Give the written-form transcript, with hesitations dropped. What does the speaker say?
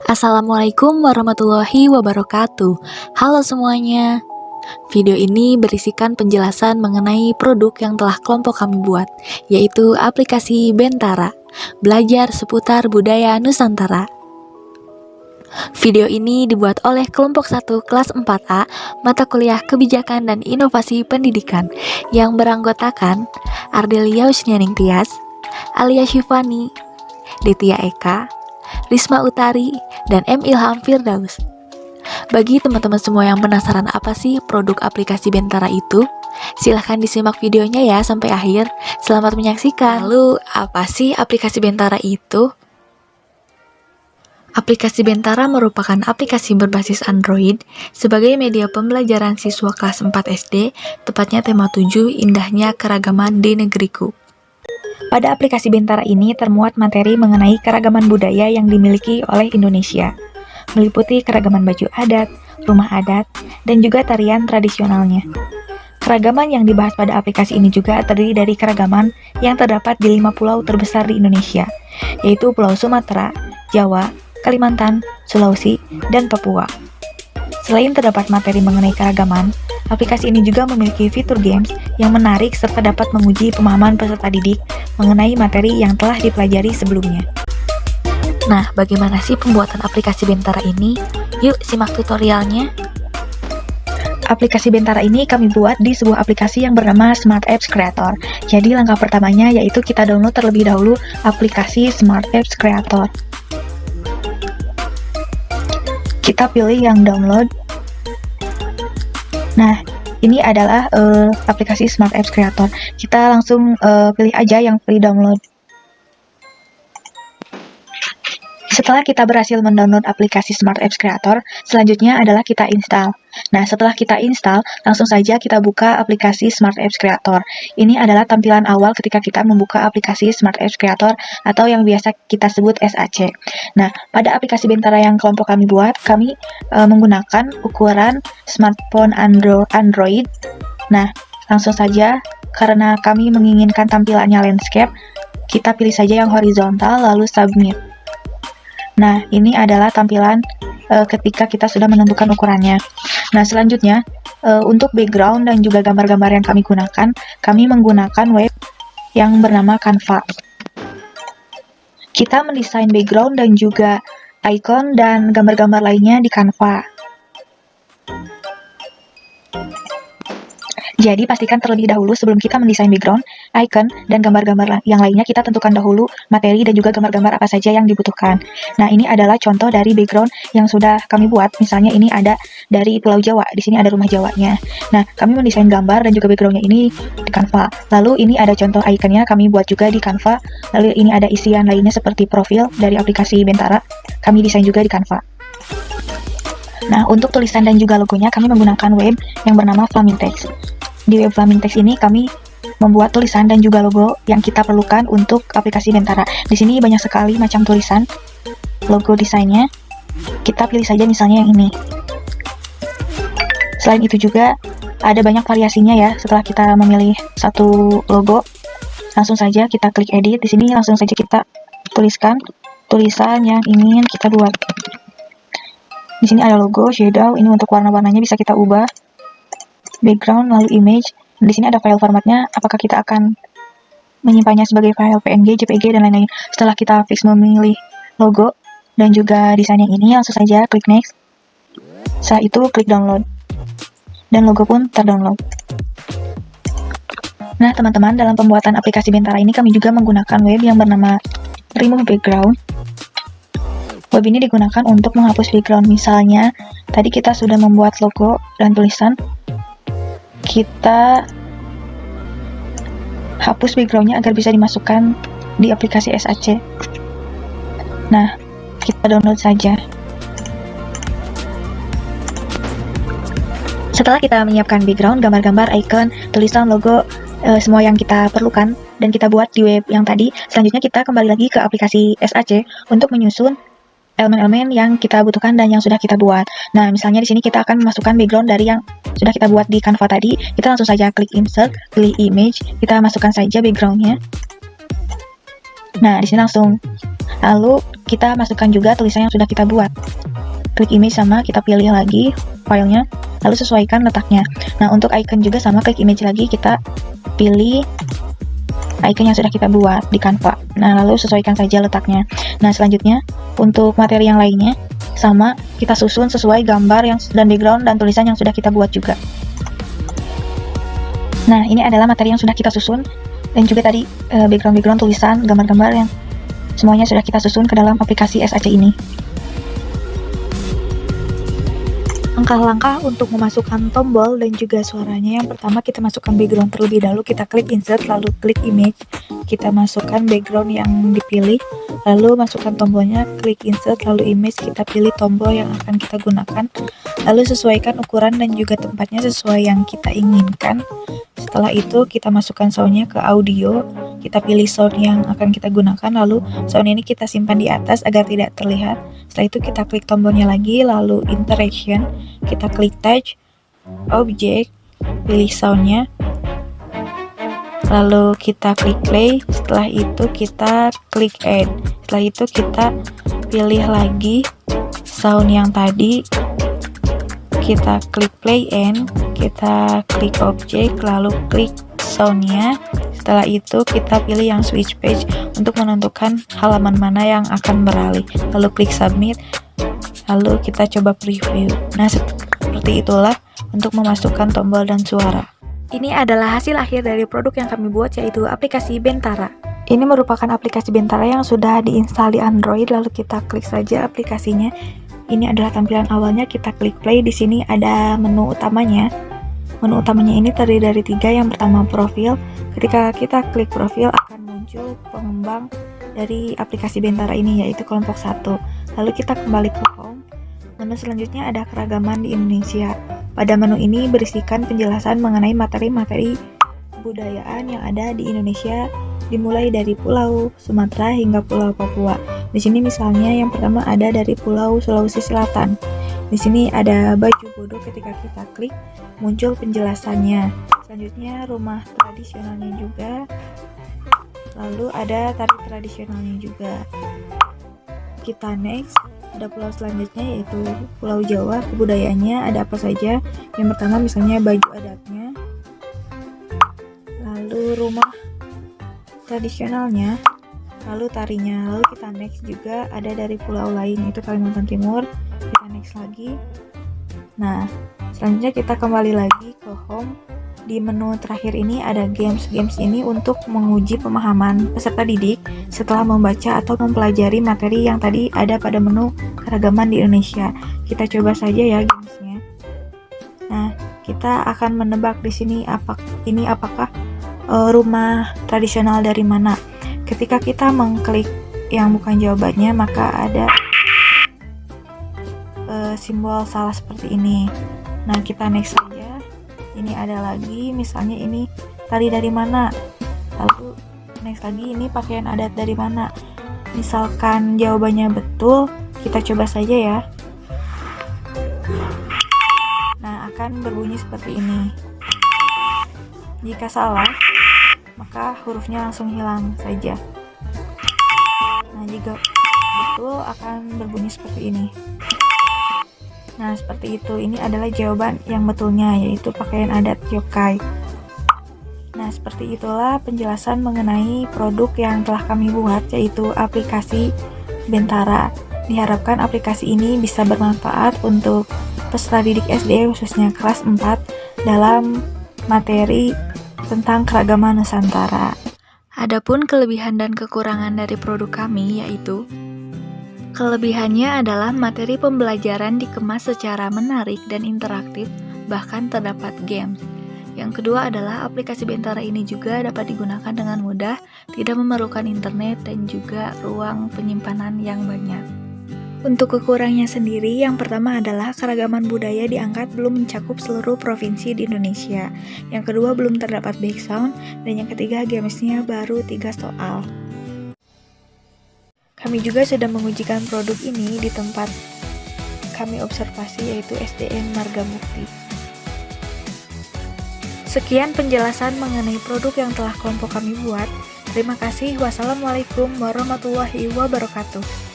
Assalamualaikum warahmatullahi wabarakatuh. Halo semuanya. Video ini berisikan penjelasan mengenai produk yang telah kelompok kami buat, yaitu aplikasi Bentara. Belajar seputar budaya Nusantara. Video ini dibuat oleh kelompok 1 kelas 4A mata kuliah Kebijakan dan Inovasi Pendidikan yang beranggotakan Ardelia Yusnianing Tias, Alia Syifani, Detia Eka, Risma Utari, dan M. Ilham Firdaus. Bagi teman-teman semua yang penasaran apa sih produk aplikasi Bentara itu, silahkan disimak videonya ya sampai akhir. Selamat menyaksikan. Lalu, apa sih aplikasi Bentara itu? Aplikasi Bentara merupakan aplikasi berbasis Android sebagai media pembelajaran siswa kelas 4 SD, tepatnya tema 7, Indahnya Keragaman di Negeriku. Pada aplikasi Bentara ini termuat materi mengenai keragaman budaya yang dimiliki oleh Indonesia, meliputi keragaman baju adat, rumah adat, dan juga tarian tradisionalnya. Keragaman yang dibahas pada aplikasi ini juga terdiri dari keragaman yang terdapat di 5 pulau terbesar di Indonesia, yaitu Pulau Sumatera, Jawa, Kalimantan, Sulawesi, dan Papua. Selain terdapat materi mengenai keragaman, aplikasi ini juga memiliki fitur games yang menarik serta dapat menguji pemahaman peserta didik mengenai materi yang telah dipelajari sebelumnya. Nah, bagaimana sih pembuatan aplikasi Bentara ini? Yuk simak tutorialnya. Aplikasi Bentara ini kami buat di sebuah aplikasi yang bernama Smart Apps Creator. Jadi langkah pertamanya yaitu kita download terlebih dahulu aplikasi Smart Apps Creator. Kita pilih yang download. Nah, ini adalah aplikasi Smart Apps Creator. Kita langsung pilih aja yang free download. Setelah kita berhasil mendownload aplikasi Smart Apps Creator, selanjutnya adalah kita install. Nah, setelah kita install, langsung saja kita buka aplikasi Smart Apps Creator. Ini adalah tampilan awal ketika kita membuka aplikasi Smart Apps Creator atau yang biasa kita sebut SAC. Nah, pada aplikasi Bentara yang kelompok kami buat, kami menggunakan ukuran smartphone Android. Nah, langsung saja karena kami menginginkan tampilannya landscape, kita pilih saja yang horizontal lalu submit. Nah, ini adalah tampilan ketika kita sudah menentukan ukurannya. Nah, selanjutnya, untuk background dan juga gambar-gambar yang kami gunakan, kami menggunakan web yang bernama Canva. Kita mendesain background dan juga icon dan gambar-gambar lainnya di Canva. Jadi, pastikan terlebih dahulu sebelum kita mendesain background, icon, dan gambar-gambar yang lainnya, kita tentukan dahulu materi dan juga gambar-gambar apa saja yang dibutuhkan. Nah, ini adalah contoh dari background yang sudah kami buat. Misalnya ini ada dari Pulau Jawa, di sini ada rumah Jawanya. Nah, kami mendesain gambar dan juga backgroundnya ini di Canva. Lalu ini ada contoh iconnya kami buat juga di Canva. Lalu ini ada isian lainnya seperti profil dari aplikasi Bentara. Kami desain juga di Canva. Nah, untuk tulisan dan juga logonya kami menggunakan web yang bernama Flamintext. Di web Flamintext ini kami membuat tulisan dan juga logo yang kita perlukan untuk aplikasi Bentara. Di sini banyak sekali macam tulisan, logo desainnya. Kita pilih saja misalnya yang ini. Selain itu juga ada banyak variasinya ya. Setelah kita memilih satu logo, langsung saja kita klik edit. Di sini langsung saja kita tuliskan tulisan yang ingin kita buat. Di sini ada logo, shadow, ini untuk warna-warnanya bisa kita ubah. Background, lalu image. Di sini ada file formatnya, apakah kita akan menyimpannya sebagai file PNG, JPG, dan lain-lain. Setelah kita fix memilih logo dan juga desain yang ini, langsung saja klik next. Setelah itu klik download. Dan logo pun terdownload. Nah, teman-teman, dalam pembuatan aplikasi Bentara ini kami juga menggunakan web yang bernama Remove Background. Web ini digunakan untuk menghapus background. Misalnya, tadi kita sudah membuat logo dan tulisan. Kita hapus backgroundnya agar bisa dimasukkan di aplikasi SAC. Nah, kita download saja. Setelah kita menyiapkan background, gambar-gambar, icon, tulisan, logo, semua yang kita perlukan dan kita buat di web yang tadi, selanjutnya kita kembali lagi ke aplikasi SAC untuk menyusun elemen-elemen yang kita butuhkan dan yang sudah kita buat. Nah, misalnya di sini kita akan memasukkan background dari yang sudah kita buat di Canva tadi. Kita langsung saja klik insert, pilih image, kita masukkan saja backgroundnya. Nah, di sini langsung. Lalu kita masukkan juga tulisan yang sudah kita buat. Klik image sama, kita pilih lagi filenya, lalu sesuaikan letaknya. Nah, untuk icon juga sama, klik image lagi, kita pilih icon yang sudah kita buat di Canva. Nah, lalu sesuaikan saja letaknya. Nah, selanjutnya untuk materi yang lainnya sama, kita susun sesuai gambar dan background dan tulisan yang sudah kita buat juga. Nah, ini adalah materi yang sudah kita susun, dan juga tadi background tulisan, gambar-gambar yang semuanya sudah kita susun ke dalam aplikasi SAC ini. Langkah-langkah untuk memasukkan tombol dan juga suaranya. Yang pertama, kita masukkan background terlebih dahulu, kita klik insert, lalu klik image, kita masukkan background yang dipilih, lalu masukkan tombolnya, klik insert, lalu image, kita pilih tombol yang akan kita gunakan, lalu sesuaikan ukuran dan juga tempatnya sesuai yang kita inginkan. Setelah itu kita masukkan soundnya ke audio, kita pilih sound yang akan kita gunakan, lalu sound ini kita simpan di atas agar tidak terlihat. Setelah itu kita klik tombolnya lagi, lalu interaction, kita klik touch, object, pilih soundnya, lalu kita klik play. Setelah itu kita klik add, setelah itu kita pilih lagi sound yang tadi, kita klik play and kita klik object, lalu klik soundnya. Setelah itu kita pilih yang switch page untuk menentukan halaman mana yang akan beralih, lalu klik submit, lalu kita coba preview. Nah, seperti itulah untuk memasukkan tombol dan suara. Ini adalah hasil akhir dari produk yang kami buat, yaitu aplikasi Bentara. Ini merupakan aplikasi Bentara yang sudah diinstal di Android, lalu kita klik saja aplikasinya. Ini adalah tampilan awalnya, kita klik play. Di sini ada menu utamanya. Menu utamanya ini terdiri dari 3. Yang pertama profil. Ketika kita klik profil akan muncul pengembang dari aplikasi Bentara ini, yaitu kelompok 1. Lalu kita kembali ke home. Menu selanjutnya ada keragaman di Indonesia. Pada menu ini berisikan penjelasan mengenai materi-materi kebudayaan yang ada di Indonesia, dimulai dari Pulau Sumatera hingga Pulau Papua. Di sini misalnya yang pertama ada dari Pulau Sulawesi Selatan. Di sini ada baju bodoh, ketika kita klik muncul penjelasannya. Selanjutnya rumah tradisionalnya juga. Lalu ada tari tradisionalnya juga. Kita next, ada pulau selanjutnya yaitu Pulau Jawa, kebudayaannya ada apa saja. Yang pertama misalnya baju adatnya, lalu rumah tradisionalnya, lalu tarinya. Lalu kita next juga ada dari pulau lain yaitu Kalimantan Timur, kita next lagi. Nah, selanjutnya kita kembali lagi ke home. Di menu terakhir ini ada games. Games ini untuk menguji pemahaman peserta didik setelah membaca atau mempelajari materi yang tadi ada pada menu keragaman di Indonesia. Kita coba saja ya gamesnya. Nah, kita akan menebak di sini apakah rumah tradisional dari mana. Ketika kita mengklik yang bukan jawabannya, maka ada simbol salah seperti ini. Nah, kita next saja. Ini ada lagi, misalnya ini tari dari mana, lalu next lagi ini pakaian adat dari mana. Misalkan jawabannya betul, kita coba saja ya. Nah, akan berbunyi seperti ini. Jika salah, maka hurufnya langsung hilang saja. Nah, jika betul akan berbunyi seperti ini. Nah, seperti itu. Ini adalah jawaban yang betulnya, yaitu pakaian adat yokai. Nah, seperti itulah penjelasan mengenai produk yang telah kami buat, yaitu aplikasi Bentara. Diharapkan aplikasi ini bisa bermanfaat untuk peserta didik SD, khususnya kelas 4, dalam materi tentang keragaman Nusantara. Adapun kelebihan dan kekurangan dari produk kami, yaitu kelebihannya adalah materi pembelajaran dikemas secara menarik dan interaktif, bahkan terdapat games. Yang kedua adalah aplikasi Bentara ini juga dapat digunakan dengan mudah, tidak memerlukan internet dan juga ruang penyimpanan yang banyak. Untuk kekurangnya sendiri, yang pertama adalah keragaman budaya dianggap belum mencakup seluruh provinsi di Indonesia. Yang kedua, belum terdapat background, dan yang ketiga, gamesnya baru 3 soal. Kami juga sudah mengujikan produk ini di tempat kami observasi, yaitu SDN Marga Mukti. Sekian penjelasan mengenai produk yang telah kelompok kami buat. Terima kasih. Wassalamualaikum warahmatullahi wabarakatuh.